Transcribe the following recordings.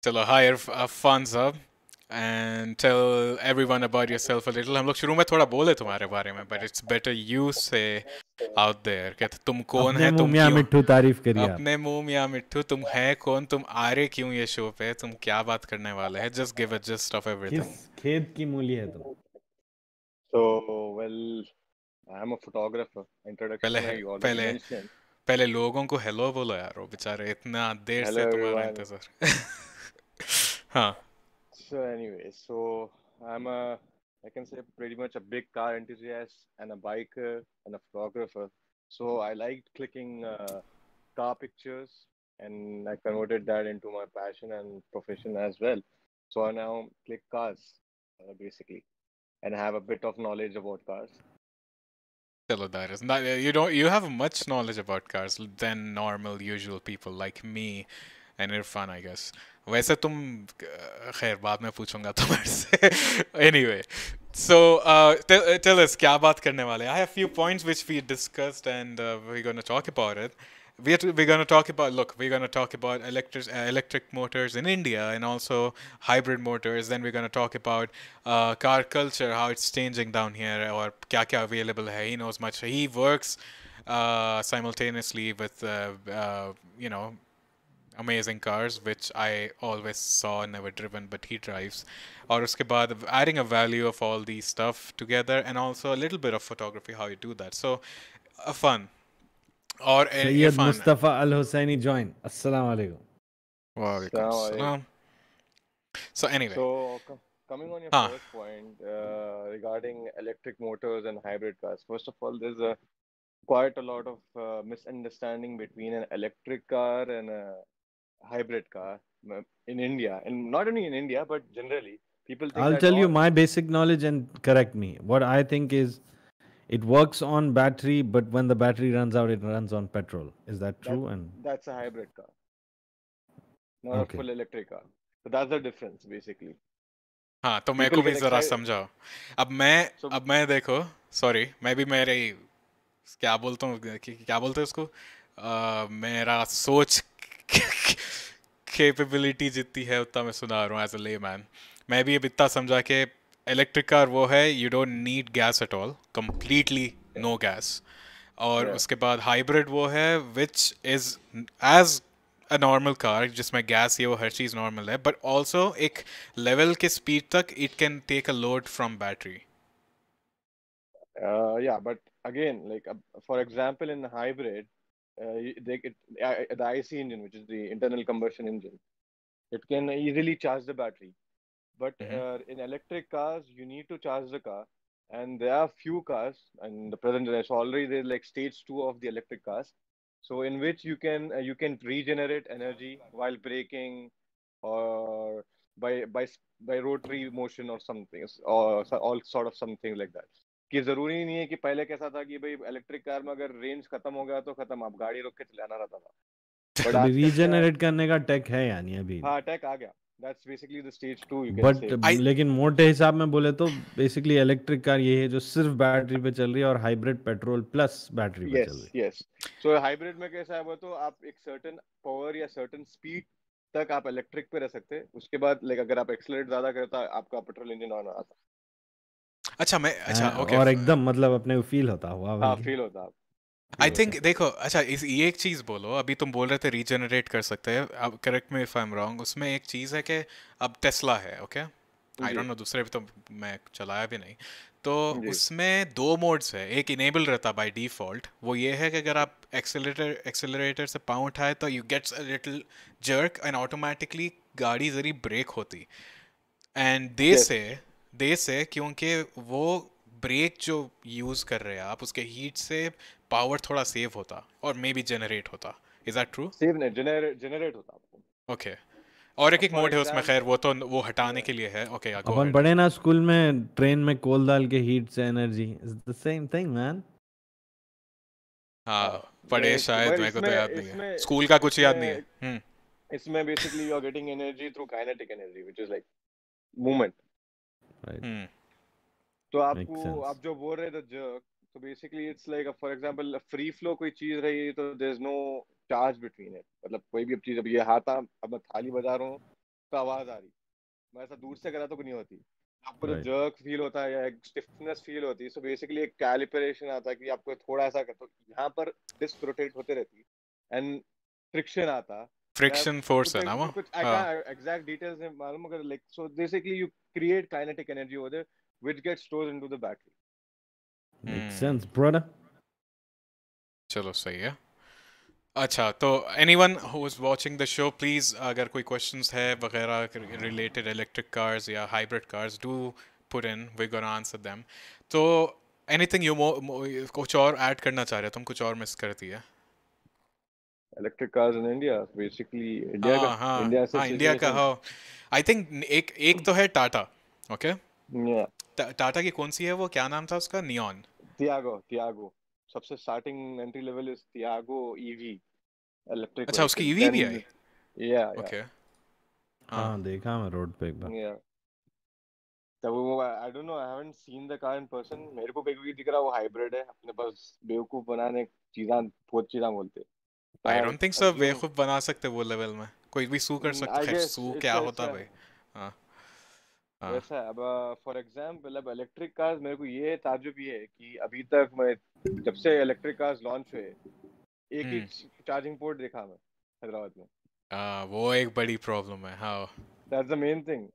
चलो hire funds up and tell everyone about yourself a little. हम लोग शुरू में थोड़ा बोले तुम्हारे बारे में, but it's better you say out there कि तुम कौन अपने है, मुंह तुम मियां क्यों, मिट्ठू तारीफ करिए आप। अपने मुंह मियां मिट्ठू, तुम है कौन, तुम आ रहे क्यों ये शो पे, तुम क्या बात करने वाले हैं, just give a gist of किस everything. खेत की मूली है तुम? So, well, I'm a photographer. पहले Introduction में you already पहले mentioned. पहले लोगों को हेलो बोलो यार, वो बेचारे इतना देर Hello, से तुम्हारा everyone. इंतजार हाँ So, anyway, so I can say pretty much a big car enthusiast and a biker and a photographer. So, I liked clicking car pictures and I converted that into my passion and profession as well. So, I now click cars basically and have a bit of knowledge about cars. चलो that is not, you have much knowledge about cars than normal usual people like me and Irfan I guess. वैसे तुम खैर बाद में पूछूंगा तुम्हारे से anyway. So tell us क्या बात करने वाले. I have few points which we discussed and we're going to talk about it. We're going to talk about, look, we're going to talk about electric motors in India and also hybrid motors. Then we're going to talk about car culture, how it's changing down here, or kya kya available hai. He knows much. He works simultaneously with you know, amazing cars which I always saw, never driven, but he drives. और उसके बाद adding a value of all these stuff together and also a little bit of photography, how you do that. So fun. और सैयद इरफान. मुस्तफ़ा अल Husaini join. अस्सलाम वालेकुम। वालेकुम So, सलाम. So anyway, coming on your हाँ first point regarding electric motors and hybrid cars, first of all, there's a quite a lot of misunderstanding between an electric car and a hybrid car in India, and not only in India, but generally, people think I'll that tell you all. my basic knowledge and correct me. What I think is it works on battery, but when the battery runs out, it runs on petrol. Is that that true? And that's a hybrid car, not a okay. full electric car. So that's the difference, basically. हाँ, तो मेरे People को भी get जरा excited. समझाओ. So अब मैं देखो, सॉरी, मैं भी मेरे क्या बोलता हूँ क्या बोलते हैं उसको, मेरा सोच कैपेबिलिटी जितनी है उतना मैं सुना रहा हूँ एज अ लेमैन. मैं भी अब इतना समझा कि इलेक्ट्रिक कार वो है you don't need gas at all, completely yeah, no gas. और yeah. उसके बाद हाइब्रिड वो है which is as a normal car जिसमें गैस ये वो हर चीज़ नॉर्मल है, बट ऑल्सो एक लेवल के स्पीड तक it can take a load from battery. Yeah, but again, like for example, in hybrid, the IC engine, which is the internal combustion engine, it can easily charge the battery. But in electric cars, you need to charge the car, and there are few cars in the present generation. So already there's like stage two of the electric cars, so in which you can regenerate energy while braking or by rotary motion or something or all sort of something like that. कि जरूरी नहीं है कि पहले कैसा था कि भाई इलेक्ट्रिक कार में अगर रेंज खत्म हो गया तो खत्म, आप गाड़ी रोक के चलाना रहता था. बट अभी आजकल क्या है, रीजनरेट करने का टेक है यानी अभी, हाँ टेक आ गया. That's basically the stage two you can but say. I लेकिन मोटे हिसाब में बोले तो बेसिकली इलेक्ट्रिक कार ये है जो सिर्फ बैटरी पे चल रही है और हाइब्रिड पेट्रोल प्लस बैटरी पे चल यस रही यस. सो हाइब्रिड में कैसा है वो, तो आप एक सर्टेन पावर या सर्टेन स्पीड तक आप इलेक्ट्रिक पे रह सकते हैं. उसके बाद लाइक अगर आप एक्सेलरेट ज्यादा करता है आपका पेट्रोल इंजन ऑन आता अच्छा मैं अच्छा है। ओके. और एकदम मतलब अपने को फील होता हुआ है. हाँ बल्कि फील होता है. फील आई होता थिंक है। देखो, अच्छा ये एक चीज़ बोलो, अभी तुम बोल रहे थे रीजनरेट कर सकते हैं, अब correct me if I am wrong, उसमें एक चीज़ है कि अब टेस्ला है, ओके, आई जी डोंट नो दूसरे भी तो मैं चलाया भी नहीं, तो जी उसमें दो मोड्स है. एक इनेबल रहता बाय डिफ़ॉल्ट, वो ये है कि अगर आप एक्सेलरेटर से पाँव उठाए तो you gets a little jerk and automatically गाड़ी जरी ब्रेक होती. And yes. दे से क्योंकि वो ब्रेक जो यूज़ कर रहे हैं आप उसके हीट से पावर थोड़ा सेव होता और मे बी जनरेट होता. Is that true? सेव नहीं, जनरेट होता आपको. ओके. और एक अब एक फॉर मोड है उसमें, खैर एग्जाम्पल, वो तो वो हटाने के लिए है. ओके गो अपन अहेड. पढ़े ना स्कूल में ट्रेन में कोल डाल के हीट से energy is the same thing man. हाँ पढ़े शायद, मेरे को तो इसमें याद नहीं है, इसमें स्कूल का कुछ याद नहीं है. इसमें इसमें basically you are getting energy through kinetic energy which is like movement. Right, hmm. तो मेक आपको, सेंस। आप जो बोल रहे थे जर्क, तो basically it's like for example free flow कोई चीज रही तो there is no charge between it. मतलब कोई भी अब चीज, अब ये हाथ अब मैं थाली बजा रहा हूँ तो आवाज आ रही, मैं ऐसा दूर से करा तो नहीं होती, आपको जो राइट जर्क फील होता है या एक स्टिफनेस फील होती है, सो बेसिकली एक कैलिब्रेशन आता है कि आपको थोड़ा सा कर, तो यहाँ पर डिस्क रोटेट होते रहती है एंड फ्रिक्शन आता या फ्रिक्शन फोर्स कुछ है ना वो? कुछ आई हाँ. कैन एग्जैक्ट डिटेल्स नहीं मालूम, मगर like so basically you create kinetic energy over there which gets stored into the battery. Make hmm. Sense brother चलो सही है. अच्छा, तो anyone who is watching the show, please अगर कोई क्वेश्चंस है वगैरह रिलेटेड इलेक्ट्रिक कार्स या hybrid cars, do put in, we gonna answer them. तो एनीथिंग यू कुछ और ऐड करना चाह रहे हो तुम, कुछ और मिस कर दिया? Electric cars in India basically India का हाँ हाँ इंडिया हाँ, इंडिया का सिचुएशन. हो. आई थिंक एक एक तो है टाटा. ओके. या टाटा की कौन सी है वो, क्या नाम था उसका? नियॉन. Tiago सबसे starting entry level is Tiago EV electric अच्छा, उसकी व्हीकल. ईवी भी देन आई? या ओके. हाँ. हाँ देखा मैं रोड पे एक बार या तब वो I don't know, I haven't seen the car in person. मेरे को कहीं भी दिख रहा वो हाइब्रिड है, अपने पास बेवकूफ बनाने चीज़ां बहुत चीज़ां बोलते आई हैं. डोंट थिंक सर अज्यूम बेवकूफ बना सकते वो लेवल में, कोई भी सू कर सकता. आई खैर गेस सू इट्स क्या होता ऐसा भाई. हाँ. हाँ. वैसा है. अब फॉर एग्जाम्पल अब इलेक्ट्रिक कार्स, मेरे को ये ताज्जुब ये है कि अभी तक मैं जब से इलेक्ट्रिक कार्स लॉन्च हुए एक ही हम्म. चार्जिंग पोर्ट देखा मैं हैदराबाद में. वो एक बड़ी प्रॉब्लम है. हाँ. That's the main thing.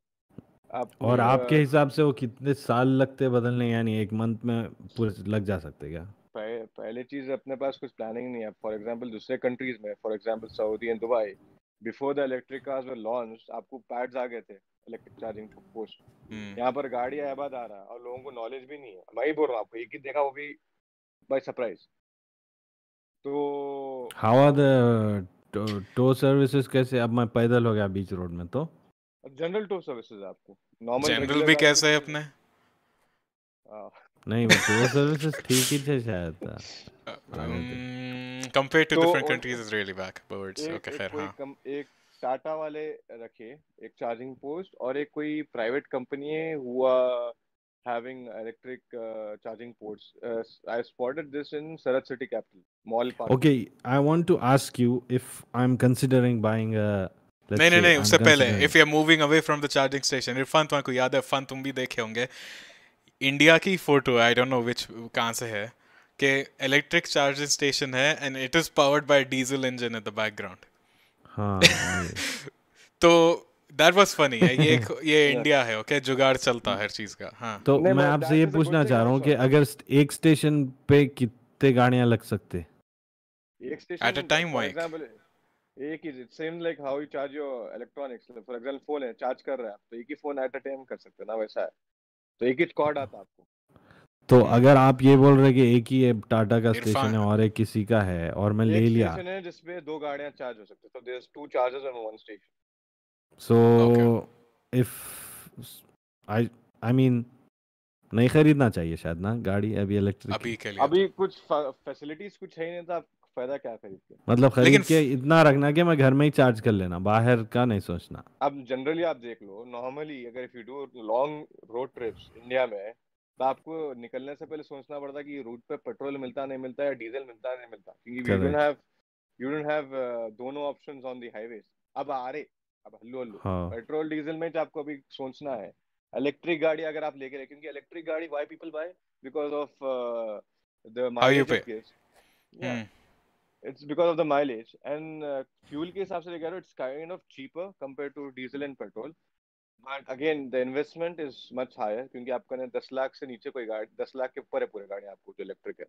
आप और आपके हिसाब से वो कितने साल लगते बदलने यानी एक मंथ में पूरे लग जा सकते क्या पहले चीज अपने पास कुछ प्लानिंग नहीं है. फॉर एग्जांपल दूसरे कंट्रीज में, for example Saudi and Dubai, before the electric cars were launch आपको पैड्स आ गए थे इलेक्ट्रिक चार्जिंग पोस्ट. हम्म. यहाँ पर गाड़ी आबाद आ रहा है और लोगों को नॉलेज भी नहीं है. मैं ही बोल रहा हूँ आपको, एक ही देखा वो भी बाय सरप्राइज. तो how are the tow services कैसे अब मैं पैदल हो गया बीच रोड में तो जनरल टो सर्विसेज आपको नॉर्मल जनरल रेगुलर भी गाड़ी को कैसे है नहीं अपने? मिलेगा. नहीं वो टो सर्विसेस ठीक ही थे शायद आगे थे कंपेयर टू तो different countries is really back birds. एक ओके एक खैर. कोई हाँ. एक टाटा वाले रखे एक चार्जिंग पोस्ट, और एक कोई प्राइवेट कंपनी है हुआ having electric charging ports. I spotted this in Sarat City Capital Mall Parking. okay I want to ask you if I'm considering buying a let's नहीं नहीं say नहीं, I'm उससे पहले considering if you are moving away from the charging station, Irfan तुमको याद है, fun तुम भी देखे होंगे, इंडिया की photo I don't know which कहाँ से है, कि इलेक्ट्रिक चार्जिंग स्टेशन है and it is powered by diesel engine in the background. हाँ तो दैट वाज फनी है. ये Yeah. इंडिया है. ओके, जुगाड़ चलता है हर चीज का. हाँ. तो नहीं, मैं but आपसे that ये is a good पूछना thing चाह रहा हूँ कि also. अगर एक स्टेशन पे कितने गाड़ियाँ लग सकते एक At a station time, for Mike. Example एक ही same like how you charge your electronics. For example phone है, चार्ज कर रहा है आप, तो एक ही फोन एट अ टाइम कर सकते हैं ना, वैसा है. तो एक ही कॉर्ड आता है आपको. तो अगर आप ये बोल रहे कि एक ही है टाटा का स्टेशन इरफान. है और एक किसी का है और मैं ले एक लिया स्टेशन है जिसपे दो गाड़ियां चार्ज हो सकते हैं, तो there is two chargers on one station. So Okay. If I I mean नहीं खरीदना चाहिए शायद ना गाड़ी अभी इलेक्ट्रिक अभी की के लिए अभी तो. कुछ फैसिलिटीज कुछ है ही नहीं, तो आप फायदा क्या खरीद के. मतलब खरीद लेकिन के इतना रखना कि मैं घर में ही चार्ज कर लेना बाहर का नहीं सोचना अब जनरली आप देख लो, नॉर्मली अगर if you do long road trips India में, तो आपको निकलने से पहले सोचना पड़ता है कि रूट पे पेट्रोल मिलता नहीं मिलता या डीजल मिलता नहीं मिलता, क्योंकि करेक्ट यू डोंट हैव दोनों ऑप्शंस ऑन द हाईवेज. अब आ रहे, अब हल्लू हल्लू हाँ पेट्रोल डीजल में जो आपको अभी सोचना है. इलेक्ट्रिक गाड़ी अगर आप लेके रहे, क्योंकि इलेक्ट्रिक गाड़ी why people buy, because of the how you mileage पे. It gives. या it's because of the mileage and fuel के हिसाब से देखा, it's kind of cheaper compared to diesel and petrol. But again, the investment is much higher, क्योंकि आपका ना 10 लाख से नीचे कोई गाड़ी, 10 लाख के ऊपर है पूरी गाड़ी आपको जो इलेक्ट्रिक है.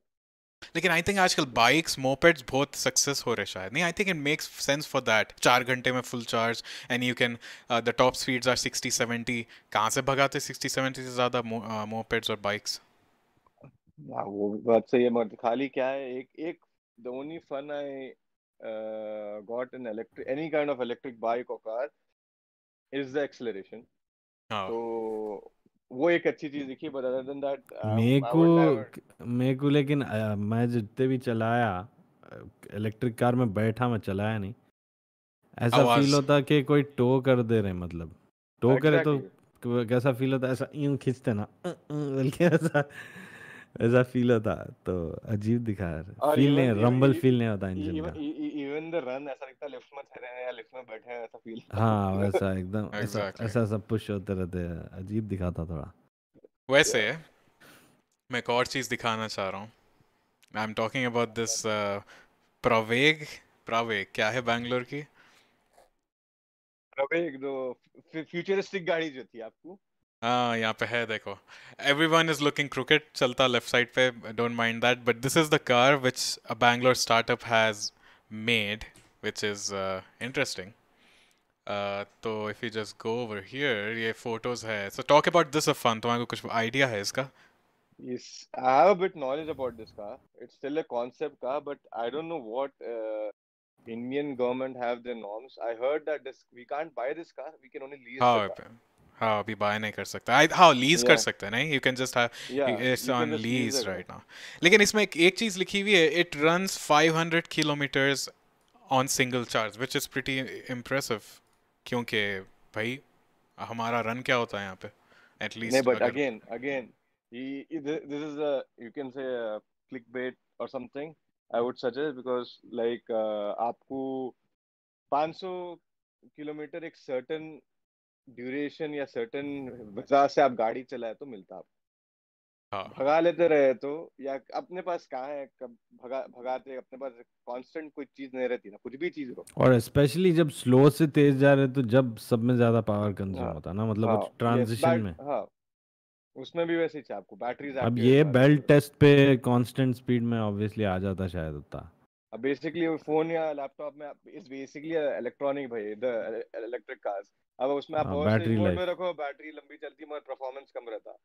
लेकिन आई थिंक आजकल बाइक्स मोपेड्स बहुत सक्सेस हो रहे शायद. नहीं, I think it makes sense for that. 4 घंटे में full charge and you can the top speeds are 60-70. कहाँ से भगाते 60-70 से ज़्यादा मोपेड्स और बाइक्स? हाँ, वो बात सही है, मगर खाली क्या है, एक एक the only fun I got in electric any kind of electric bike or car is the acceleration. हाँ. तो वो एक अच्छी चीज दिखी, but other than that मेरे I would never. को लेकिन मैं जितने भी चलाया इलेक्ट्रिक कार में बैठा मैं चलाया नहीं ऐसा फील आवाज. होता कि कोई टो कर दे रहे मतलब टो करे तो Exactly. कैसा फील होता ऐसा यूं खींचते ना बल्कि ऐसा ऐसा फील होता तो अजीब दिखा और फील even नहीं रंबल फील नहीं होता इंजन का. when they run ऐसा लगता है लिफ्ट में ठहरे हैं या लिफ्ट में बैठे हैं, ऐसा फील हाँ वैसा एकदम ऐसा एग्जैक्टली ऐसा सब पुश होते रहते हैं, अजीब दिखाता थोड़ा। वैसे मैं एक और चीज़ दिखाना चाह रहा हूँ। I am talking about this Pravaig. Pravaig क्या है बैंगलोर की? अबे एक दो फ्यूचरिस्टिक गाड़ी जो थी आपको। हाँ यहाँ पे है देखो। Everyone is looking crooked चलता लेफ्ट साइड पे, don't mind that, but this is the car which a Bangalore startup has made, which is interesting. तो if you just go over here, ये photos है, so talk about this of fun, तुम्हारे को कुछ idea है इसका? Yes, I have a bit knowledge about this car. It's still a concept car, but I don't know what Indian government have their norms. I heard that this we can't buy this car. We can only lease the हाँ car. हाँ अभी bye नहीं कर सकता। हाँ lease कर Yeah, सकते हैं, नहीं, you can just have, yeah, it's you can on just lease lease the car. Right now. लेकिन इसमें एक चीज़ लिखी हुई है, it runs 500 kilometres on single charge, which is pretty impressive. क्योंकि भाई हमारा रन क्या होता है यहाँ पे No, एटलीस्ट but अगर। again, this is a you can say a clickbait or something. I would suggest because like आपको 500 किलोमीटर एक certain ड्यूरेशन या सर्टेन वजह से आप गाड़ी चलाए तो मिलता है। हाँ भगा लेते रहे तो, या अपने पास कहाँ है, कब भगाते अपने पास कांस्टेंट कोई चीज नहीं रहती ना, कुछ भी चीज हो। और स्पेशली जब स्लो से तेज जा रहे तो जब सब में ज्यादा पावर कंज्यूम हाँ होता है ना, मतलब हाँ, वो यस ट्रांजिशन बैट में। हाँ, उसमें भी वैसे ही चाहिए आपको, बैटरीज अब एक्टिव ये रिक्वायर्ड बेल्ट है। टेस्ट पे कांस्टेंट स्पीड में ऑब्वियसली आ जाता शायद उतना। अब बेसिकली फोन या लैपटॉप में इज बेसिकली इलेक्ट्रॉनिक भाई, द इलेक्ट्रिक कार्स। अब उसमें आप हाँ पावर सेविंग बैटरी मोड में लाइफ। रखो, बैटरी लंबी चलती है मगर परफॉर्मेंस कम रहता।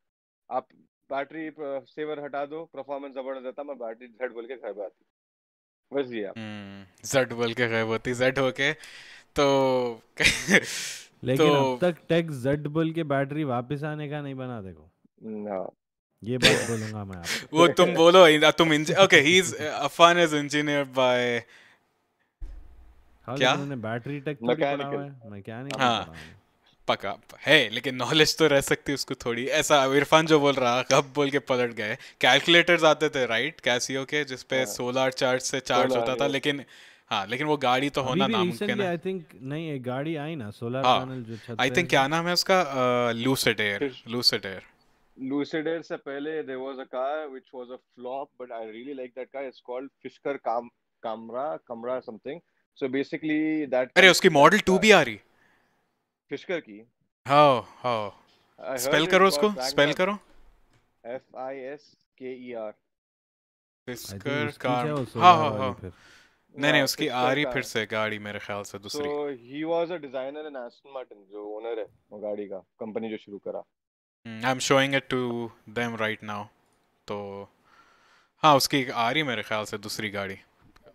आप बैटरी सेवर हटा दो, परफॉर्मेंस जबरदस्त रहता, मैं बैटरी झट बोल के घर पे आती। बस ये आप। जेड बोल के गायब होती, जेड होके तो तो लेकिन अब तक टेक जेड बुल के बैटरी वापस आने का नहीं बना देखो, हाँ ये बात बोलूंगा मैं वो तुम बोलो, तुम ओके, ही इज आपको। A fun as engineer by हाँ क्या? लेकिन उन्हें बैटरी टेक थोड़ी पढ़ा हुआ मैकेनिकल। है, मैकेनिकल हाँ पढ़ा हुआ है। पका है, लेकिन नॉलेज तो रह सकती है उसको थोड़ी। ऐसा इरफान जो बोल रहा कब बोल के पलट गए। कैलकुलेटर्स आते थे राइट कैसियो के, जिसपे हाँ सोलर चार्ज से चार्ज होता सोलर, था, यस। लेकिन हाँ लेकिन वो गाड़ी तो अभी होना भी नामुमकिन रिसेंटली है। आई थिंक नहीं एक गाड़ी आई ना सोलर हाँ पैनल जो छत आई पे थिंक है क्या जो। नाम है उसका, लूसिड एयर, फिर लूसिड एयर। लूसिडर से पहले there was a car which was a flop, but I really like that car. It's called Fisker Camra something. So basically अरे उसकी that मॉडल टू car, भी आ रही। Fisker की, हाँ हाँ, I स्पेल heard करो it उसको, got banged स्पेल up. करो। Fisker। आई थिंक फिस्कर उसकी कार, क्या वो हाँ सोलर हाँ वाली हाँ। फिर। नहीं नहीं, उसकी आ Fisker रही फिर car. से गाड़ी मेरे ख्याल से दूसरी। So he was a designer in Aston Martin, जो ओनर है वो गाड़ी का, कंपनी जो शुरू करा। I am showing it to them right now. तो हाँ उसकी आ रही मेरे ख्याल से दूसरी गाड़ी।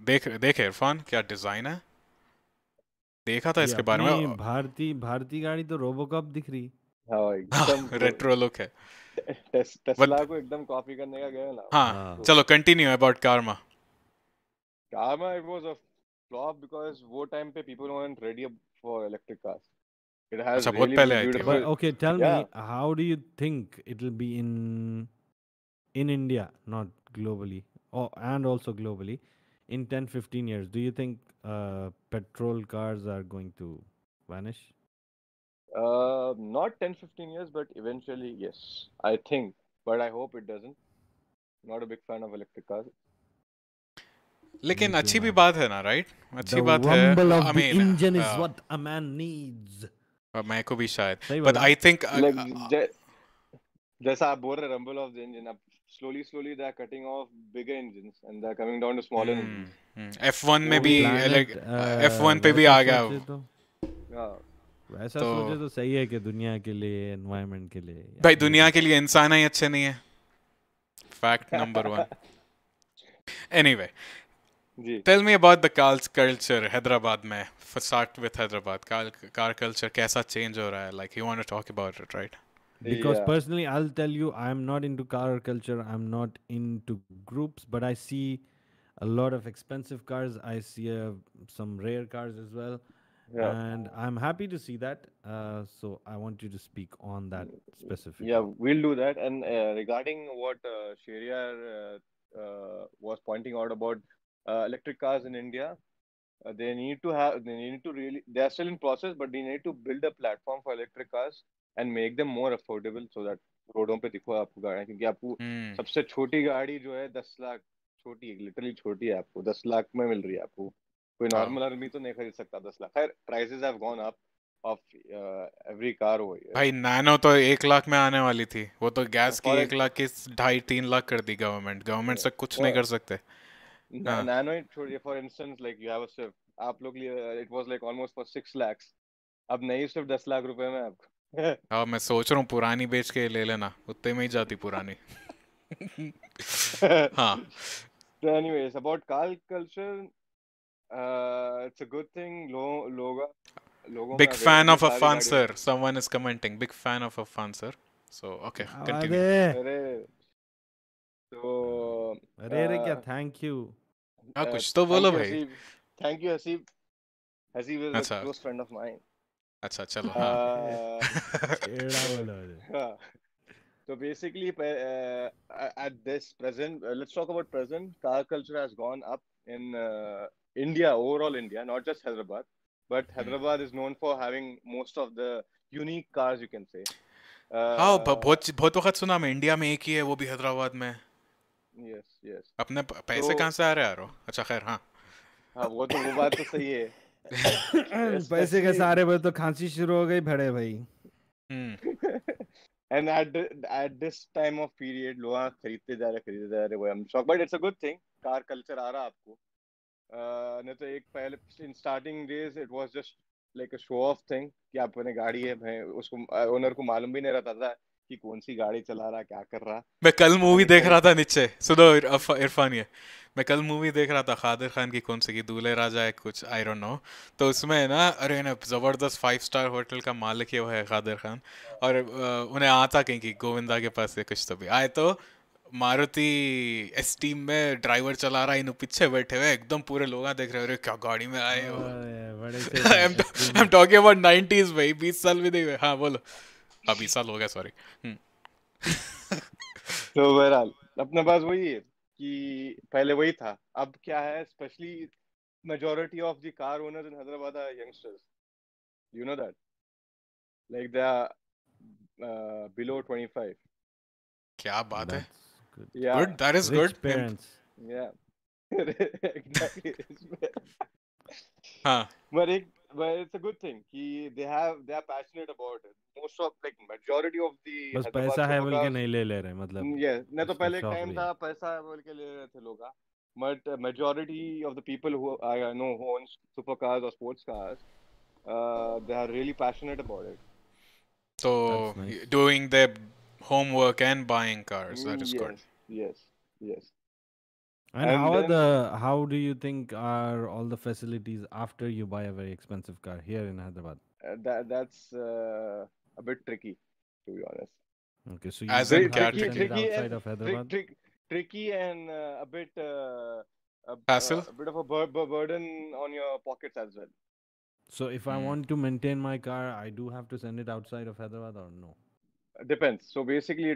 देख देखे इरफान क्या डिजाइन है, देखा था ये इसके बारे अपनी में। भारतीय भारतीय गाड़ी तो रोबोकॉप दिख रही। हाँ एकदम रेट्रो लुक है। बट टेस्ला को एकदम कॉपी करने का गया ना हाँ हाँ चलो कंटिन्यू अबाउट कारमा। Karma, it was a flop because वो time पे people weren't ready for electric cars. It has अच्छा बहुत really पहले आई थी वो। but beautiful, okay tell yeah. me how do you think it'll be in India, not globally, and also globally, in 10-15 years? Do you think petrol cars are going to vanish? Not 10-15 years, but eventually, yes, I think. But I hope it doesn't. Not a big fan of electric cars. लेकिन Me too, अच्छी भी man. बात है ना, right? अच्छी The बात है। rumble I of the mean engine is what a man needs. मैं को भी शायद, सही बट बोला। आई थिंक Like, जैसा आप बोल रहे rumble of the engine, अब slowly they are cutting off bigger engines and they are coming down to smaller engines. F1 में वो भी भी planet F1 पे भी वैसा आ गया सोचे तो हाँ वैसा तो सोचे तो सही है कि दुनिया के लिए एनवायरनमेंट के लिए भाई यार दुनिया के लिए इंसान ही अच्छे नहीं है, फैक्ट नंबर 1। एनीवे, जी। Tell me about the car culture Hyderabad में। Start with Hyderabad, car culture कैसा चेंज हो रहा है? Like you want to talk about it right? because Yeah. personally I'll tell you I'm not into car culture, I'm not into groups, but I see a lot of expensive cars, I see some rare cars as well, Yeah. and I'm happy to see that, so I want you to speak on that Yeah, specifically. we'll do that. And regarding what Shehryar was pointing out about electric cars in India, they need to really, they are still in process, but they need to build a platform for electric cars and make them more affordable so that रोडों पे दिखो आपको गाड़ियाँ, क्योंकि आपको Hmm. सबसे छोटी गाड़ी जो है 10 लाख, छोटी है, लिटरली छोटी है, आपको 10 लाख में मिल रही है आपको, कोई Wow. नॉर्मल आदमी तो नहीं खरीद सकता 10 लाख। खैर prices have gone up of every car over here. भाई नैनो तो 1 लाख में आने वाली थी, वो तो गैस की फॉर 1 लाख की 2.5-3 लाख कर दी गवर्नमेंट से कुछ नहीं कर सकते। हाँ नैनो ही छोड़िए, for instance like you have a Swift, आप लोग लिए it was like almost for 6 lakhs, अब नई स्विफ्ट 10 लाख रुपए में आपको। हाँ, मैं सोच रहा हूँ पुरानी बेच के ले लेना, उतने में ही जाती पुरानी। हाँ। So anyways, about car culture, it's a good thing. लोगों में Big fan अवेलेबल है of सारी Affan गाड़ियों sir. की। Someone is commenting. Big fan of Affan sir. So, okay, क्या बात continue. है? अरे तो अरे क्या थैंक यू। हाँ, कुछ तो थैंक बोलो यू भाई। Haseeb, thank you Haseeb, Haseeb is a अच्छा, क्लोज फ्रेंड ऑफ माइन। अच्छा, चलो, हाँ। छेड़ा बोला मुझे। हाँ, so basically, at this present, let's talk about present. Car culture has gone up in India, overall India, not just Hyderabad, but Hyderabad is known for having most of the unique cars, you can say. हाँ, Uh, बहुत बहुत वक्त सुना मैं, India में एक ही है, वो भी हैदराबाद में। yes, yes. अपने पैसे कहाँ तो से आ रहे हैं यारो? अच्छा, खैर, हाँ। हाँ, वो बात तो सही है। पैसे के Especially सहारे पर तो खांसी शुरू हो गई बड़े भाई। हम्म। and at this time of period, लोग खरीदते जा रहे, वो I'm shocked, but it's a good thing. Car culture आ रहा आपको। नहीं तो एक पहले in starting days it was just like a show off thing कि आप अपने गाड़ी है भाई, उसको ओनर को मालूम भी नहीं रहता था कि कौन सी गाड़ी चला रहा, क्या कर रहा। मैं कल मूवी खाली देख रहा खरीद। था नीचे, सुनो इरफान ये, मैं कल मूवी देख रहा था खादिर खान की, कौन सी की, दूल्हे राजा है कुछ, आई डोंट नो। तो उसमें है ना, अरे ना जबरदस्त 5 स्टार होटल का मालिक है, वो है खादिर खान। और उन्हें आता कहीं की गोविंदा के पास से कुछ तो भी आए, तो मारुति एस टीम में ड्राइवर चला रहा है, इन पीछे बैठे हुए एकदम पूरे लोग देख रहे हो, अरे क्या गाड़ी में आए हो। अरे बड़े से आई एम टॉकिंग अबाउट 90s भाई, 20 साल भी नहीं हुए। हाँ बोलो। हाँ, 20 साल हो गया, सॉरी। तो बहरहाल अपने पास वही है कि पहले वही था, अब क्या है, specially majority of the car owners in Hyderabad are youngsters, you know that, like they are below 25. क्या बात है। That's good. Yeah, good, that is rich good. Parents. yeah. Exactly. हाँ। But it's a good thing कि they are passionate about it. Most of, like, majority of the बस Hyderabad पैसा है बोल के supercars, नहीं ले रहे मतलब yeah, नहीं तो उसका पहले एक शौक टाइम भी था है। पैसा बोल के ले रहे थे लोग, but majority of the people who I know who owns supercars or sports cars, they are really passionate about it. That's So nice. doing their homework and buying cars, that is good. Yes, yes, yes. And And then how do you think are all the facilities after you buy a very expensive car here in Hyderabad? that's a bit tricky, to be honest. Okay, so you As do in Very have क्या to tricky, send tricky? it tricky, outside and of Hyderabad? tricky, and Hassle? a bit of a burden on your pockets as well. So if I Hmm. want to maintain my car, I do have to send it outside of Hyderabad or no? Depends. So basically,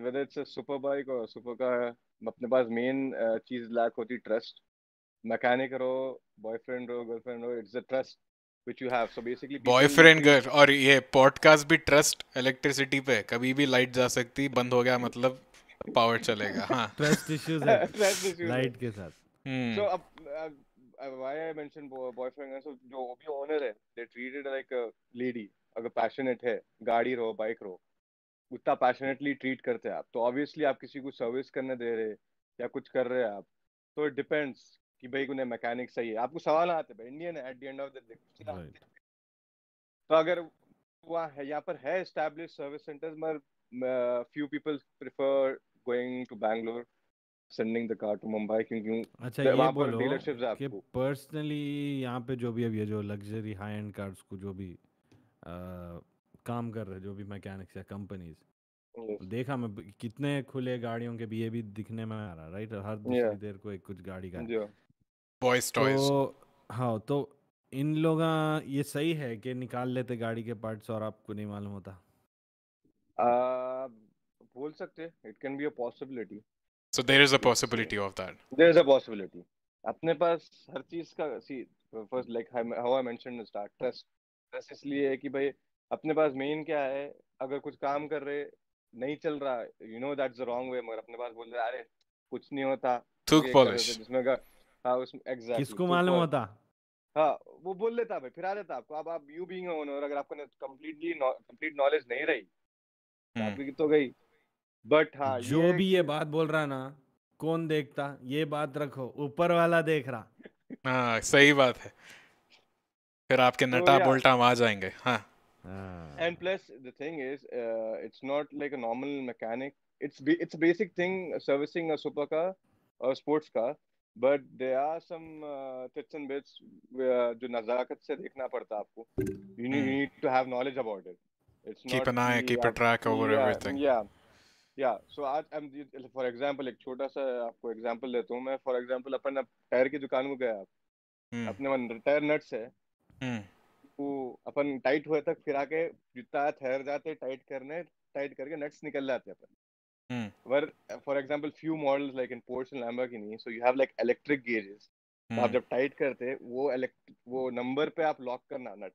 whether it's a super bike or a supercar, अपने पास main चीज lack होती trust. Mechanic रहो, boyfriend रहो, girlfriend रहो, it's the trust which you have. So basically, people boyfriend literally घर, और ये podcast भी ट्रस्ट इलेक्ट्रिसिटी पे, कभी भी लाइट जा सकती, बंद हो गया मतलब पावर चलेगा। हाँ। Trust issues है trust issues है. light के साथ. So hmm. why I mentioned boyfriend, so जो भी owner है, they treated like a lady. अगर passionate है, गाड़ी रहो, बाइक रहो, उतना पैशनेटली ट्रीट करते हैं आप, तो ऑब्वियसली आप किसी को सर्विस करने दे रहे या कुछ कर रहे हैं आप, तो इट डिपेंड्स कि भाई उन्हें मैकेनिक सही है, आपको सवाल आते हैं, इंडियन है at the end of the day. Right. तो अगर वहाँ है, यहाँ पर है एस्टैब्लिश सर्विस सेंटर्स, मगर few people prefer going to Bangalore, sending the car to Mumbai, अच्छा क्योंकि ये वहाँ पर बोलो डीलरशिप्स है कि आपको। पर्सनली यहाँ पे जो भी अब ये जो लग्जरी हाई एंड कार्स को जो भी काम कर रहे हैं, जो भी मैकेनिक्स या कंपनीज, Yes. देखा मैं कितने खुले गाड़ियों के भी दिखने में आ रहा, राइट, हर Yeah, दूसरी देर को एक कुछ गाड़ी का है। yeah. बॉयज तो टॉयज। हाँ, तो इन लोग ये सही है कि निकाल लेते गाड़ी के पार्ट्स और आपको नहीं मालूम होता? बोल सकते, it can be a possibility, so there but is a let's see, possibility of that. There is a possibility, अपने पास हर चीज का see first like how I mentioned in start, trust. Trust इसलिए है कि भाई अपने पास मेन क्या है, अगर कुछ काम कर रहे नहीं चल रहा, you know that's the wrong way, मगर अपने पास बोल रहे अरे कुछ नहीं होता, थूक ये कर रहे पॉलिश। थे जिसमें का, हाँ उसमें एग्जैक्टली किसको तो मालूम होता? हाँ वो बोल देता भाई, फिर आ देता आपको। अब आप यू बीइंग ओनर, अगर आपको कंप्लीट नॉलेज नहीं रही तो हम्म। आपकी तो गई। बट हाँ जो ये है भी ये कि बात बोल रहा ना, कौन देखता? ये बात रखो, ऊपर वाला देख रहा। हाँ सही बात है। फिर आपके तो नटा या बोल्टा आ जाएंगे। हाँ। and हाँ, plus the thing is it's not like a normal mechanic, it's a basic thing servicing a supercar or sports car, but there are some bits and bits where जो नजाकत से देखना पड़ता है आपको, you हम्म। need to have knowledge about it. It's keep not an कि I, keep a आप track over yeah everything. yeah yeah so आज for example एक छोटा सा आपको एग्जांपल देता हूँ मैं। फॉर एग्जांपल अपन अब टायर की दुकान में गया, हम्म। अपने मन टायर नट्स है, हम्म। वो अपन टाइट हुए तक फिरा के जितना ठहर जाते टाइट करने, टाइट करके नट्स निकल जाते अपन। हम्म। पर for example few models like in Porsche and Lamborghini, so you have like electric gauges, तो आप हम्म। जब टाइट करते वो नंबर पे आप लॉक करना नट।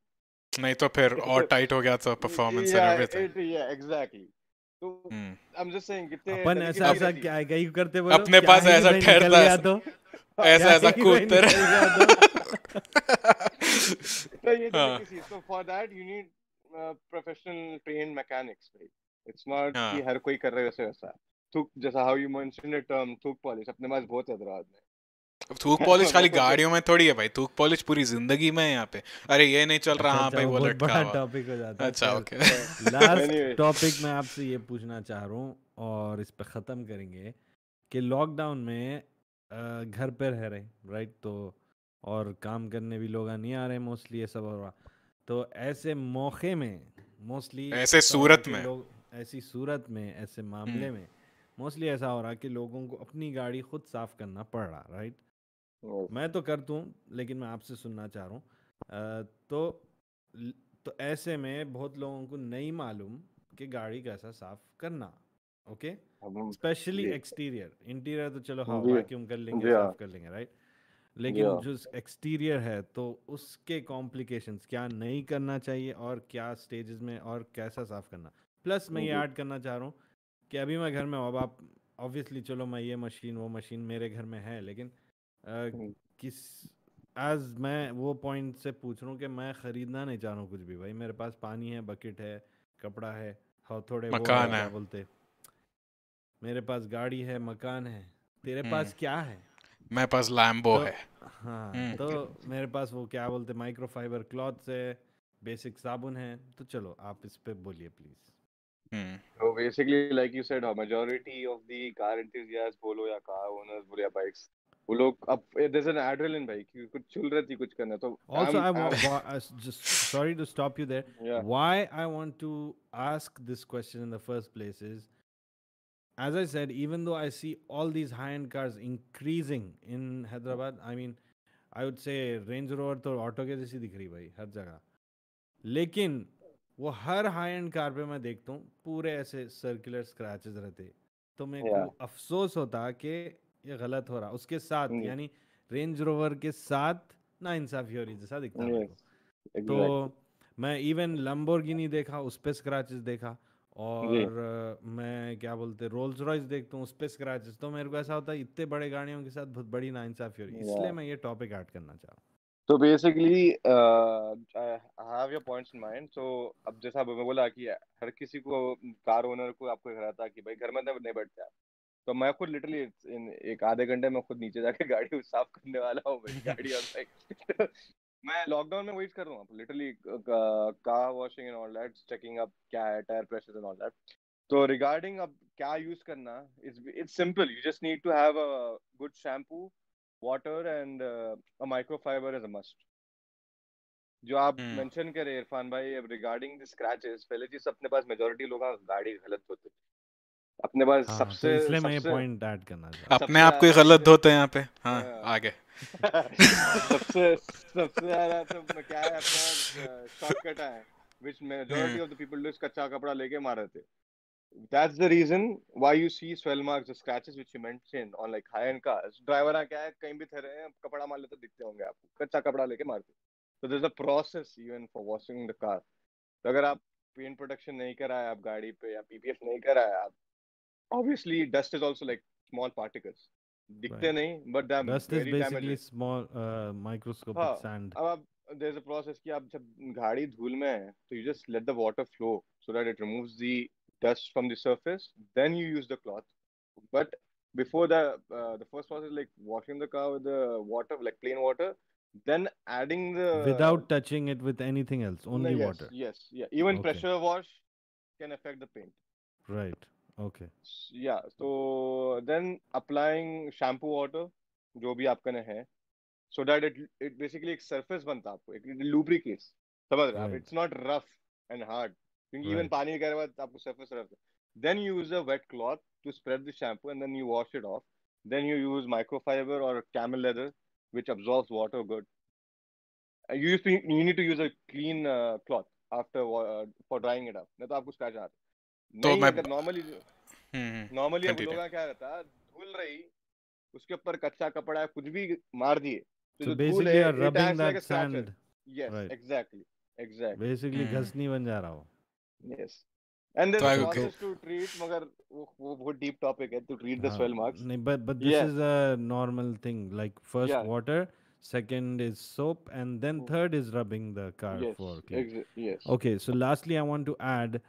नहीं तो फिर और तो टाइट हो गया तो परफॉर्मेंस एंड या एवरीथिंग। इट या एग्जैक्टली। तो हम्म। आई एम जस्ट सेइंग कितने अपन ऐसा डेलिकेसी अब ऐसा रहती है। क्या क्या करते, बोलो अपने क्या पास है कि ऐसा भाई निकल ठहरता गया है, तो? क्या ऐसा ऐसा है कि भाई कूदते निकल गया तो? तो ये हाँ। Delicacy, so for that you need professional train mechanics भाई। इट्स नॉट कि हाँ। हर कोई कर रहे वैसे वैसा। थूक जैसा how you mention the term थूक पॉलिश, अपने पास बहुत है हैदराबाद थूक में। पॉलिश मैं खाली खुद गाड़ियों में थोड़ी है भाई, थूक पॉलिश पूरी जिंदगी में है यहाँ पे। अरे ये नहीं चल रहा, अच्छा हाँ अच्छा, भाई वो वो बहुत लटका बड़ा हुआ। टॉपिक हो जाता है। अच्छा खैर, ओके। लास्ट एनीवे टॉपिक मैं आपसे ये पूछना चाह रहा हूँ और इस पे ख़त्म करेंगे कि लॉकडाउन में घर पे रह रहे, राइट? तो और काम करने भी लोग नहीं आ रहे मोस्टली, ये सब हो रहा। तो ऐसे मौके में मोस्टली ऐसे ऐसा हो रहा सूरत कि में। लोग, ऐसी सूरत में, ऐसे हम्म। मामले में मोस्टली ऐसा हो रहा कि लोगों को अपनी गाड़ी खुद साफ करना पड़ रहा, राइट? मैं तो करता हूँ, लेकिन मैं आपसे सुनना चाह रहा हूँ। तो तो ऐसे में बहुत लोगों को नहीं मालूम कि गाड़ी कैसा साफ करना, ओके? हम स्पेशली जी एक्सटीरियर, इंटीरियर तो चलो हाँ जी वैक्यूम कर लेंगे, जी हाँ साफ कर लेंगे, राइट? जी लेकिन हाँ जो एक्सटीरियर है तो उसके कॉम्प्लिकेशंस क्या नहीं करना चाहिए और क्या स्टेजेस में और कैसा साफ करना। प्लस मैं ये जी ऐड करना चाह रहा हूँ कि अभी मैं घर में हूँ, अब आप ऑब्वियसली चलो मैं ये मशीन वो मशीन मेरे घर में है, लेकिन किस आज मैं वो पॉइंट से पूछ रहा हूँ कि मैं ख़रीदना नहीं चाह रहा हूँ कुछ भी। भाई मेरे पास पानी है, बकेट है, कपड़ा है, थोड़े वो है, मकान है। क्या बोलते, मेरे पास गाड़ी है, मकान है। तेरे हम्म। पास क्या है? मेरे पास लैम्बो तो है। हाँ, हम्म। तो मेरे पास वो क्या बोलते माइक्रोफाइबर क्लॉथ्स है, बेसिक साबुन है। तो चलो आप इस पे बोलिए प्लीज़। हम्म। तो basically like you said majority of the car enthusiast बोलो या कार ओनर्स बोलो या बाइक्स, वो लोग अब देयर इज एन एड्रेनलिन भाई कि कुछ चल रही थी कुछ करना तो Also, I I want just sorry to stop you there. या Why I want to ask this question in the first place is, as I said, even though I see all these high-end cars increasing in Hyderabad, I mean, I would say Range Rover तो auto के जैसी दिख रही भाई हर जगह। लेकिन वो हर high and car पे मैं देखता हूँ पूरे ऐसे सर्कुलर स्क्रैचेस रहते। तो मेरे या को अफसोस होता कि ये गलत हो रहा। उसके साथ यानी रेंज रोवर के साथ ना इंसाफी हो रही जैसा दिखता मेरे को। यस तो एग्जैक्टली मैं इवन लंबोर्गिनी देखा, उस पे स्क्रैचेस देखा, जी और मैं क्या बोलते रोल्स रॉयस देखता हूँ, उस पे स्क्रैचेस। तो मेरे को ऐसा होता है इतने बड़े गाड़ियों के साथ बहुत बड़ी नाइंसाफी हो रही, या इसलिए मैं ये टॉपिक ऐड करना चाह रहा तो basically I have your points in mind. So अब जैसा मैं बोला कि हर किसी को कार ओनर को आपको लग रहा था कि भाई घर में नहीं बैठते आप, तो मैं खुद लिटरली इन एक आधे घंटे में खुद नीचे जाके गाड़ी साफ करने वाला हूँ भाई, गाड़ी और बाइक। मैं लॉकडाउन में वही कर रहा हूँ literally, car washing and all that, checking up क्या है tyre pressure and all that. तो रिगार्डिंग अब क्या यूज करना, it's simple, you just need to have a good shampoo, water and a microfibre is a must. जो आप हम्म। Mention करे इरफान भाई, अब रिगार्डिंग द स्क्रैचेस, पहले चीज अपने पास मेजोरिटी लोग का गाड़ी गलत होते, अपने पास हाँ, तो सबसे इसलिए मैं ये सबसे पॉइंट ऐड करना चाह रहा अपने सबसे आप को ही ज्यादा गलत धोते हैं यहाँ पे। हाँ हाँ। आगे। सबसे ज्यादा तो क्या है अपने पास शॉर्टकट है, which hmm. Majority of the people do, कच्चा कपड़ा लेके मारे थे। That's the reason why you see swell marks, the scratches which you mentioned on like high-end cars. Driver आ क्या है, कहीं भी ठहरे हैं, कपड़ा मार लेते दिखते होंगे आपको, कच्चा कपड़ा लेके मारते. So there's a process even for washing the car. तो अगर आप पेंट प्रोटेक्शन नहीं कराए आप गाड़ी पे, या पीपीएफ नहीं कराए आप, obviously dust is also like small particles. दिखते Right. नहीं, but they're Dust is very basically damaging. small microscopic हाँ, sand. अब आप there's a process कि आप जब गाड़ी धूल में है तो you just let the water flow so that it removes the dust from the surface, then you use the cloth. But before the first process, like washing the car with the water, like plain water, then adding the Without touching it with anything else, no, only yes, water. yes, yeah, even Okay. pressure wash can affect the paint. Right. Okay. Yeah, so then applying shampoo water जो भी आपका ने है, so that it basically एक surface बनता है आपको, एक lubricates, समझ रहे हैं आप, Right. it's not rough and hard, क्योंकि even Right. पानी निकालने के बाद आपको surface rough. Then you use a wet cloth to spread the shampoo and then you wash it off. Then you use microfiber or camel leather which absorbs water good. You need to use a clean cloth after for drying it up, नहीं तो आपको scratch आते. तो नहीं मैं अगर normally अब continue. लोग का क्या रहता है, धूल रही, उसके ऊपर कच्चा कपड़ा है, कुछ भी मार दिए, तो So जो धूल basically, है you're it rubbing acts like that a scratcher. sand. Yes, Right. exactly. Basically, घसनी बन जा रहा हो. Yes, and there's तो a I Okay. process to treat, मगर वो बहुत deep topic है, to treat the हाँ, swell marks. नहीं, but this Yeah, is a normal thing. Like first yeah, water, second is soap, and then third is rubbing the car yes, for clean. yes, Okay, so lastly, I want to add,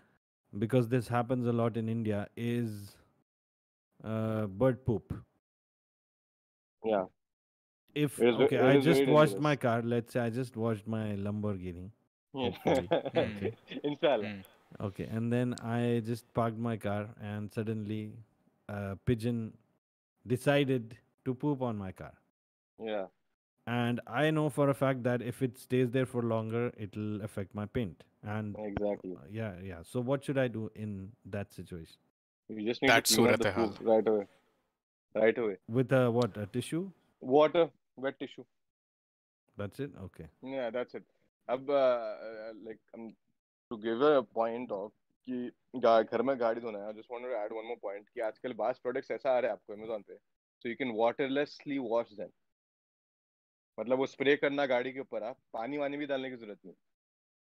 because this happens a lot in India, is bird poop. yeah. If It okay, I is very just washed my dangerous. car. Let's say I just washed my Lamborghini. Hopefully, okay, Inshallah. okay, and then I just parked my car, and suddenly, a pigeon decided to poop on my car. Yeah, And I know for a fact that if it stays there for longer, it'll affect my paint. And exactly. yeah. So what should I do in that situation? You just need to that's clean up Surat the hall. poop right away. Right away. With a what? A tissue? Water, wet tissue. That's it. Okay. Yeah, that's it. अब like to give a point of कि घर में गाड़ी धोना है, I just want to add one more point कि आजकल बास प्रोडक्ट्स ऐसा आ रहा है आपको Amazon पे, so you can waterlessly wash them. मतलब वो स्प्रे करना गाड़ी के ऊपर, आप पानी वानी भी डालने की जरूरत नहीं,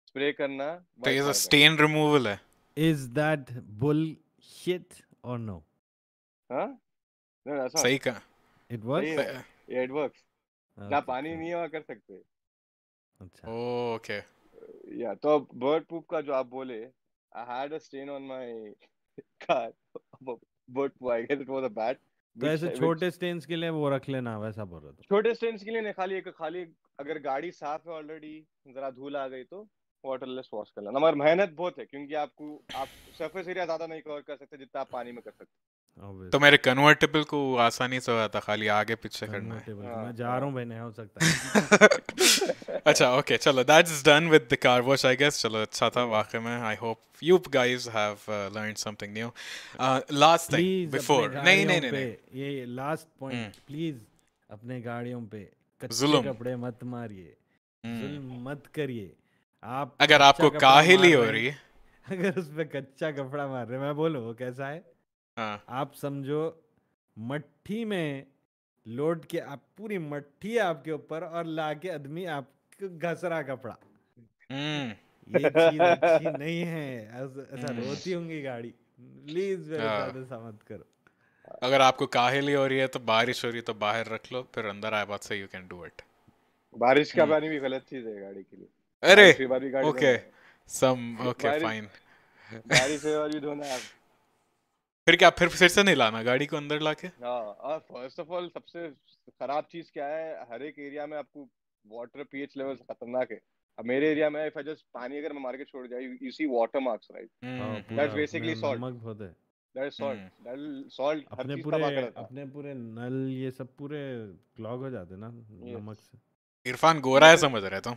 स्प्रे करना तो वाइट ये मार देना. स्टेन रिमूवल है. Is that bullshit or no? हाँ, नहीं ऐसा सही का. It works? सही है, yeah, it works. जहाँ Okay, पानी cool. नहीं है वहाँ कर सकते हैं. अच्छा. ओके. या तो बर्ड पूप का जो आप बोले, I had a stain on my car. Bird poop, I guess it was a bat. तो ऐसे छोटे स्टेन्स के लिए वो रख लेना, वैसा बोल रहा था. छोटे स्टेन्स के लिए नहीं, खाली अगर गाड़ी साफ है ऑलरेडी, जरा धूल आ गई तो वाटरलेस वॉश कर लेना. मगर मेहनत बहुत है, क्योंकि आप सरफेस एरिया ज्यादा नहीं कवर कर सकते जितना आप पानी में कर सकते. तो मेरे कन्वर्टेबल को आसानी से होता, खाली आगे पीछे करना है. Convertible. मैं जा रहा हूँ भाई, नया हो सकता है. अच्छा, ओके, चलो, that's done with the car wash, I guess. चलो, अच्छा था वाकई में. I hope you guys have learned something new. Last thing Please before. अपने नहीं गाड़ियों नहीं पे, नहीं. ये लास्ट पॉइंट, प्लीज अपने गाड़ियों पे कच्चे जुल्म. कपड़े मत मारिए, जुल्म मत करिए. आप अगर कच्चा आपको कपड़ा काहिली मार हो रहे रही हैं, है. अगर उस पे कच्चा कपड़ा मार रहे हैं, मैं बोलूँ वो कैसा है, हाँ. आप समझो मट्ठी में लोड के, आप पूरी मट्ठी है आपके ऊपर और लाके आदमी आपको घस रहा कपड़ा. ये चीज अच्छी नहीं है. ऐसा रोती होंगी गाड़ी. प्लीज मेरे साथ ऐसा मत करो. अगर आपको काहिली हो रही है तो बारिश हो रही है तो बाहर रख लो, फिर अंदर आए बाद से यू कैन डू इट. बारिश का पानी भी गलत चीज है गाड़ी के लिए. अरे बारिश के बाद भी गाड़ी ओके, धोना है. Okay fine. बारिश के बाद भी धोना है. फिर क्या, फिर से नहीं लाना गाड़ी को अंदर लाके? हाँ, और फर्स्ट ऑफ ऑल सबसे खराब चीज क्या है, हर एक एरिया में आपको वाटर पीएच लेवल खतरनाक है. अब मेरे एरिया में इफ आई जस्ट पानी अगर मैं मार के छोड़ जाए, you see water marks, right? That's basically salt. नमक बहुत है. That is salt. That salt हर चीज तबाह कर देता है. अपने पूरे नल ये सब पूरे क्लॉग हो जाते ना नमक से. इरफान गोरा है समझ रहे तुम?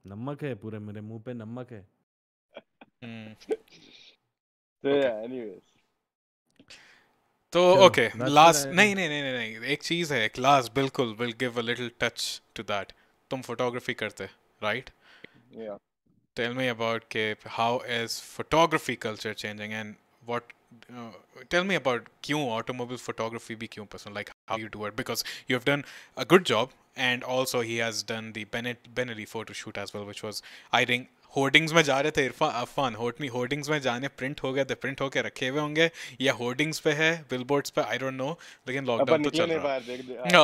नमक है पूरे, मेरे मुंह पे नमक है. So yeah, anyways. तो ओके, लास्ट नहीं, एक चीज है, एक लास्ट, बिल्कुल, will give a little touch to that. तुम फोटोग्राफी करते, right? Yeah. Tell me about Cape. How is photography culture changing, and what? Tell me about क्यों automobile photography भी क्यों पसंद? Like how you do it, because you have done a good job, and also he has done the Benelli photo shoot as well, which was, I think, hoardings में जा रहे थे Affan hoardings में जाने print हो गए थे, प्रिंट होके रखे हुए होंगे या होर्डिंग्स पे है, बिलबोर्ड्स पे, आई डोंट नो, लेकिन लॉकडाउन तो चल रहा है. No.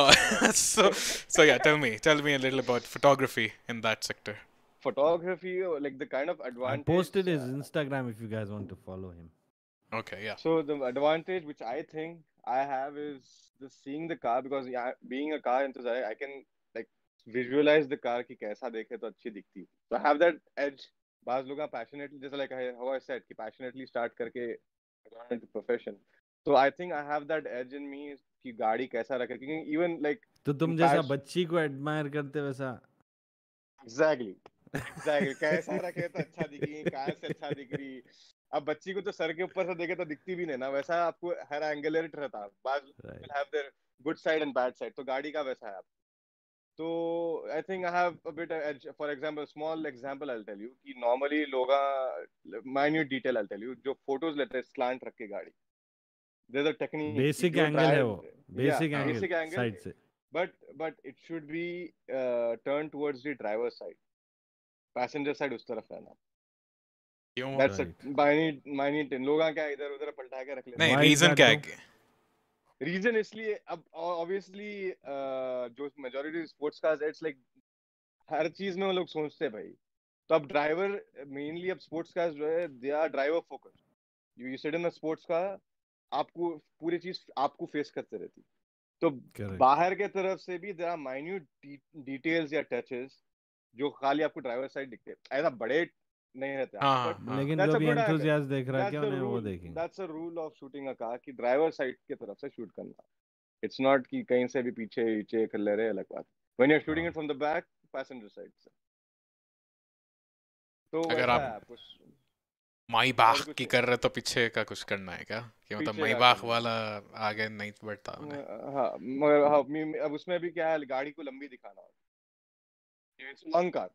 So yeah, tell me a little about photography in that sector. Photography, like the kind of I advantage. posted his Instagram if you guys want to follow him. Okay, yeah. So the advantage which I think I have is just seeing the car, because yeah, being a car enthusiast, I can like visualize the car कि कैसा देखे तो अच्छी दिखती है. So I have that edge. बाज लोग passionately, just like how I said, कि passionately start करके gone into profession. So I think I have that edge in me कि गाड़ी कैसा रखे, क्योंकि even like तो तुम जैसा बच्ची को एडमायर करते वैसा. Exactly. कैसा रखे तो अच्छा दिखेगी, कार से अच्छा दिख रही. अब बच्ची को तो सर के ऊपर से देखे तो दिखती भी नहीं ना, वैसा आपको हर एंगल रहता. बाज will have their good side and bad side. तो गाड़ी का वैसा है आप. तो I think I have a bit of edge. For example, small example I'll tell you कि normally लोग minute detail I'll tell you, जो photos लेते हैं slant रख के गाड़ी. There's a technique. Basic angle है वो. बेसिक एंगल साइड से. But it should be turned towards the driver's side. Passenger side उस तरफ रहना. क्यों? That's a minute. लोग क्या इधर उधर पलटा के रख लेते हैं. नहीं, रीजन क्या है? रीजन इसलिए, अब ऑब्वियसली जो majority sports cars, it's like हर चीज में वो लोग सोचते हैं भाई. तो अब ड्राइवर मेनली, अब स्पोर्ट्स कार्स जो है, they are driver focus. You sit in a sports car, आपको पूरी चीज आपको फेस करते रहती. तो बाहर के तरफ से भी देयर आर माइन्यूट डिटेल्स या टचेस जो खाली आपको ड्राइवर साइड दिखते हैं. ऐसा बड़े नहीं रहते. लेकिन जो भी एंथुसियास्ट देख रहा है उन्हें वो देखेंगे. That's a rule of shooting a car कि ड्राइवर साइड की तरफ से शूट करना. इट्स नॉट कि कहीं से भी पीछे कर ले रहे, अलग बात. When you are shooting it from the back, passenger side से. तो अगर आप माईबाख की कर रहे तो पीछे का कुछ करना है क्या? कि मतलब माईबाख वाला आगे नहीं बढ़ता उन्हें. हाँ, मगर अब उसमें भी क्या है, गाड़ी को लंबी दिखाना. इट्स लॉन्ग कार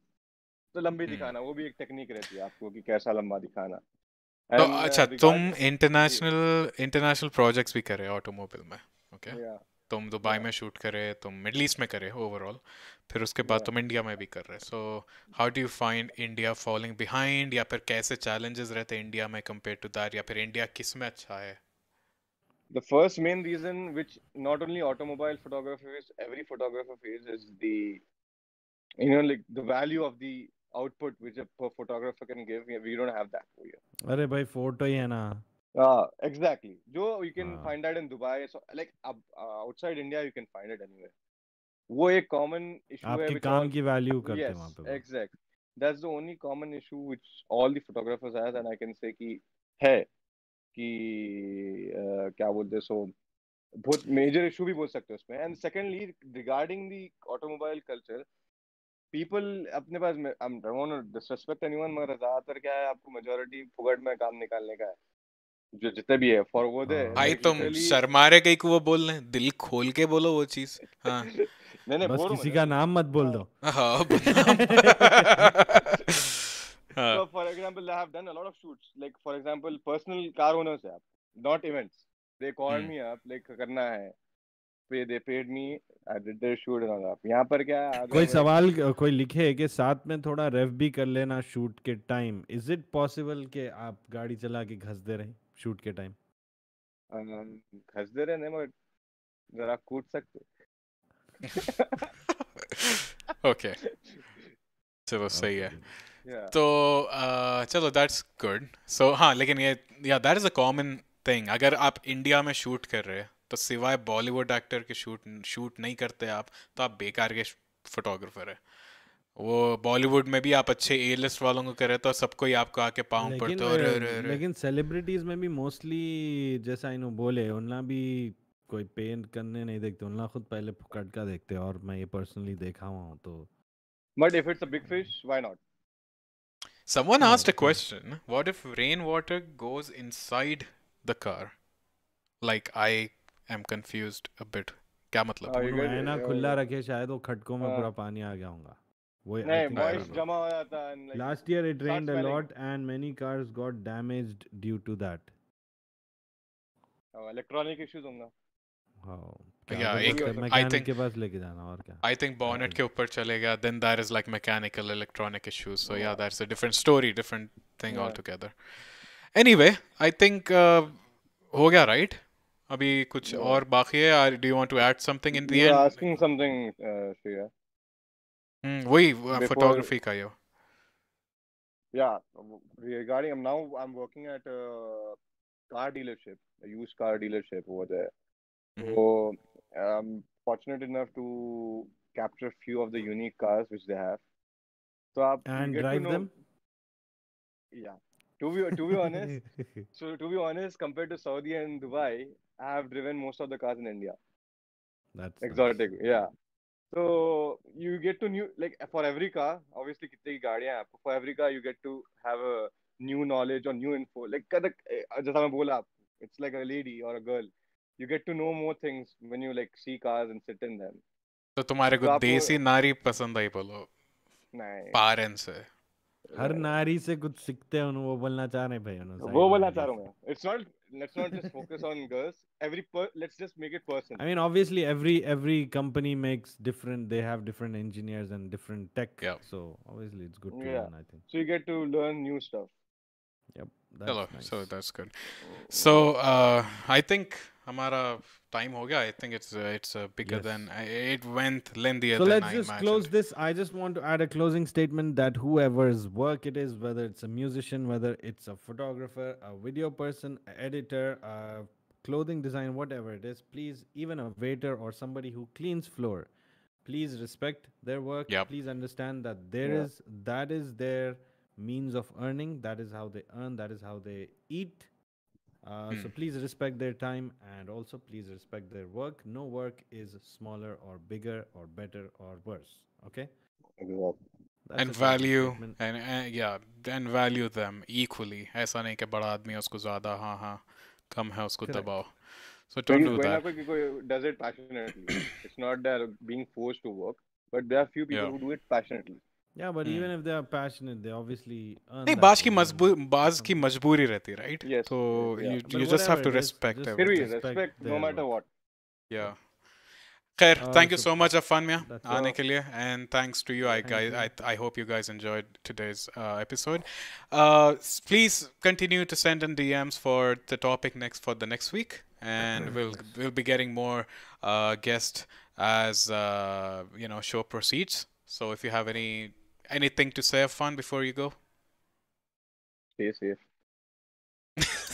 तो लंबी दिखाना, वो भी एक टेक्निक रहती है आपको कि कैसा लंबा दिखाना. तो अच्छा, तुम इंटरनेशनल प्रोजेक्ट्स भी करे ऑटोमोबाइल में. ओके, तुम दुबई में शूट करे, तुम मिडिल ईस्ट में करे ओवरऑल, फिर उसके बाद तुम इंडिया में भी कर रहे. So how do you find India following behind, या फिर कैसे चैलेंजेस रहते हैं इंडिया में कंपेयर टू दैट, या फिर इंडिया किस में अच्छा है? The first main reason which not only automobile photographers, every photographer faces is the like the value of the output which a photographer can give. We don't have that here. अरे भाई photo ही है ना. Exactly. जो you can find that in Dubai. So like outside India you can find it anywhere. वो एक common issue है. आपके काम की value करते हैं वहाँ पे. Exact. That's the only common issue which all the photographers has, and I can say कि है कि क्या बोलते, सो बहुत मेजर इशू भी बोल सकते हैं उसमें. And secondly, regarding the automobile culture, people अपने पास, I don't want to disrespect anyone, मगर ज्यादातर क्या है, आपको मेजॉरिटी फुगड़ में काम निकालने का है. जो जितने भी है फॉरवर्ड है भाई, तुम शर्मारे कहीं को वो बोल रहे, दिल खोल के बोलो वो चीज. हाँ. नहीं बस किसी का नाम मत बोल दो. So for example, I have done a lot of shoots. Like for example, personal car owners है, not events. They called me up, like करना है. They paid me. I did their shoot and all that. यहाँ पर क्या है? कोई सवाल कोई लिखे कि साथ में थोड़ा रेव भी कर लेना शूट के टाइम. Is it possible कि आप गाड़ी चला के घसदे रहे शूट के टाइम? घसदे रहे नहीं, मगर जरा कूद सकते. ओके, चलो सही है. तो चलो दैट्स गुड. सो हाँ, लेकिन ये that is a common thing. अगर आप इंडिया में शूट कर रहे हैं तो सिवाय बॉलीवुड एक्टर के शूट नहीं करते आप, तो आप बेकार के फोटोग्राफर है. वो बॉलीवुड में भी आप अच्छे ए लिस्ट वालों को करे तो सबको ही आपको आके पाँव पड़ते. लेकिन सेलिब्रिटीज में भी मोस्टली जैसा इन्हों बोले, उन्हें भी कोई पेन करने नहीं देखते, उन्हें खुद पहले फुकट का देखते हैं. और मैं ये पर्सनली देखा हुआ हूँ. तो But if it's a big fish, why not? Someone asked a question. What if rainwater goes inside the car? Like, I am confused a bit. क्या मतलब? ऐना खुला रखे, शायद वो खटकों में पूरा पानी आ गया होगा. I नहीं think I I moist don't know. जमा हो जाता है and like last year it start rained a smelling. lot and many cars got damaged due to that. Electronic issues होंगे. हाँ क्या Yeah, तो वो बस भी हो सकता I मैकेनिक think के पास लेके जाना और क्या. I think I bonnet think के ऊपर चलेगा. Then there is like mechanical, electronic issues. So yeah, है. that's a different story, different thing Yeah. altogether. Anyway, I think हो गया, right? अभी कुछ Yeah. और बाकी है? Or do you want to add something in the You were end? asking something, Shreya. वही Before, photography का ये. yeah, regarding now I'm working at a car dealership, a used car dealership over there. Mhm. So I'm fortunate enough to capture a few of the unique cars which they have. So you and get to drive know, them. yeah. To be honest, so to be honest, compared to Saudi and Dubai, I have driven most of the cars in India. That's nice. Exotic, yeah. So you get to new like for every car, obviously कितनी की गाड़ियां हैं आपको. For every car, you get to have a new knowledge or new info. Like जैसा मैं बोला, it's like a lady or a girl. You get to know more things when you like see cars and sit in them. तो तुम्हारे को तो आपको देसी नारी पसंद आई बोलो. नहीं पारन से. हर नारी से कुछ सीखते हैं वो बोलना चाह रहे भाई वो साइड में बोलना I चाह guess. रहा हूँ मैं. It's not. Let's not just focus on girls. Let's just make it person. I mean, obviously, every company makes different. They have different engineers and different tech. Yeah. So obviously, it's good to Yeah. learn. I think. So you get to learn new stuff. Yep, चलो, that's nice. so that's good. So I think हमारा time हो गया. I think it's bigger Yes. than it went lengthier So than let's I just imagined. close this. I just want to add a closing statement that whoever's work it is, whether it's a musician, whether it's a photographer, a video person, an editor, a clothing design, whatever it is, please, even a waiter or somebody who cleans floor, please respect their work. Yep. Please understand that Yeah. that is their means of earning. That is how they earn. That is how they eat. So please respect their time and also please respect their work. No work is smaller or bigger or better or worse. Okay, Exactly. that's And a closing value statement. and yeah, and value them equally. ऐसा नहीं कि बड़ा आदमी है उसको ज़्यादा हाँ हाँ कम है उसको Correct. दबाओ. So don't do कोई ना that. कोई does it passionately. It's not they're being forced to work, but there are few people Yeah. who do it passionately. Yeah, but even if they are passionate, they obviously earn नहीं that बाज की way and बाज की something. मजबूरी रहती है, right? Yes. तो Yeah. you But you just have whatever to it is, respect just Here we everything. respect no their matter work. what. Yeah. Khair, thank you So so much, Afanya, that's आने So के लिए, and thanks to you. Thank you. I hope you guys enjoyed today's episode. Please continue to send in DMs for the topic for the next week, and we'll be getting more guests as show proceeds. So if you have anything to say, Afan, before you go, stay safe.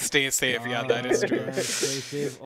stay safe. Yeah, that is true. Stay safe.